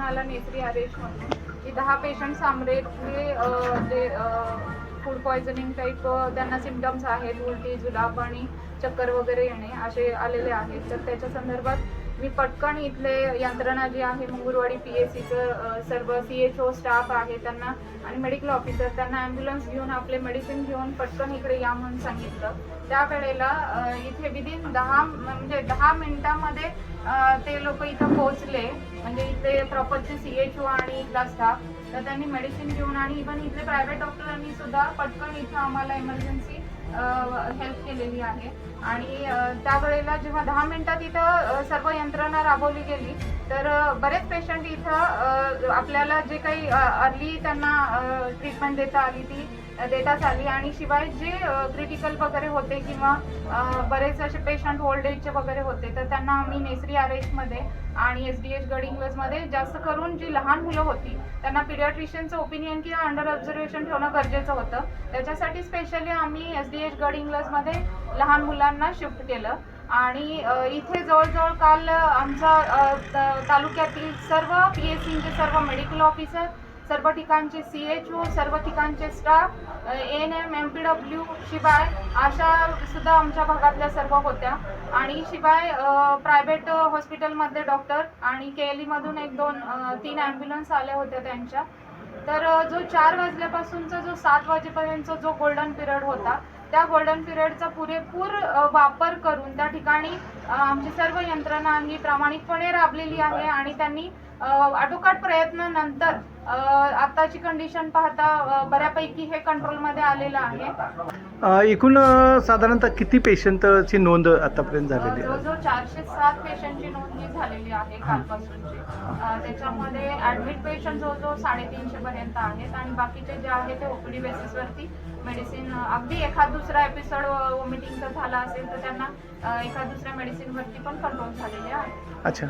आला नेसरी आरेश म्हणून की 10 पेशंट्स आमरेतले जे फूड पॉयझनिंग टाईप त्यांना सिम्पटम्स आहेत, उलटी, जुलाब आणि चक्कर वगैरे येणे असे आलेले आहेत. तर त्याच्या संदर्भात मी पटकन इथले यंत्रणा जी आहे मंगुरवाडी PSCचं सर्व CHO स्टाफ आहे त्यांना आणि मेडिकल ऑफिसर त्यांना ॲम्ब्युलन्स घेऊन आपले मेडिसिन घेऊन पटकन इकडे या म्हणून सांगितलं. त्यावेळेला इथे विदिन 10 मिनिटामध्ये ते लोक इथं पोहोचले. म्हणजे इथे प्रॉपरचे CHO आणि इथला स्टाफ, तर त्यांनी मेडिसिन घेऊन आणि इव्हन इथले प्रायव्हेट डॉक्टरांनी सुद्धा पटकन इथं आम्हाला इमर्जन्सी हेल्प केलेली आहे. आणि त्यावेळेला जेव्हा 10 मिनिटात इथं सर्व यंत्रणा राबवली गेली तर बरेच पेशंट इथं आपल्याला जे काही अर्ली त्यांना ट्रीटमेंट देता आली ती देताच आली. आणि शिवाय जे क्रिटिकल वगैरे होते किंवा बरेच असे पेशंट ओल्ड एजचे वगैरे होते तर त्यांना आम्ही नेसरी आरेशमध्ये आणि SDH गडिंग्लजमध्ये जास्त करून जी लहान मुलं होती त्यांना पिडियाट्रिशियनचं ओपिनियन किंवा अंडर ऑब्झर्वेशन ठेवणं गरजेचं होतं. त्याच्यासाठी स्पेशली आम्ही SDH गडिंग्लजमध्ये लहान मुलांना शिफ्ट केलं. आणि इथे जवळजवळ काल आमचा तालुक्यातील सर्व PSCचे सर्व मेडिकल ऑफिसर, सर्व ठिकाणचे CHO, सर्व ठिकाणचे स्टाफ, ANM, MPW शिवाय आशा सुद्धा आमच्या भागातल्या सर्व होत्या. आणि शिवाय प्रायव्हेट हॉस्पिटलमधले डॉक्टर आणि KLE मधून 1-2-3 ॲम्ब्युलन्स आल्या होत्या त्यांच्या. तर जो 4 वाजल्यापासूनचा जो 7 वाजेपर्यंतचा जो गोल्डन पिरियड होता त्या गोल्डन पिरियडचा पुरेपूर वापर करून त्या ठिकाणी आमची सर्व यंत्रणा ही प्रामाणिकपणे राबलेली आहे. आणि त्यांनी आटोकाट प्रयत्नानंतर आताची कंडिशन पाहता बऱ्यापैकी हे कंट्रोलमध्ये आलेलं आहे. एकूण साधारणतः किती पेशंटची नोंद आतापर्यंत झालेली आहे? जवळजवळ 407 पेशंटची नोंद ही झालेली आहे कालपासूनची. त्याच्यामध्ये ॲडमिट पेशंट जवळजवळ 350 पर्यंत आहेत आणि बाकीचे जे आहे ते OPD बेसिसवरती मेडिसिन, अगदी एखाद दुसरा एपिसोड वॉमिटिंगचा झाला असेल तर त्यांना एखाद दुसऱ्या मेडिसिनवरती पण कंट्रोल झालेले आहे. अच्छा.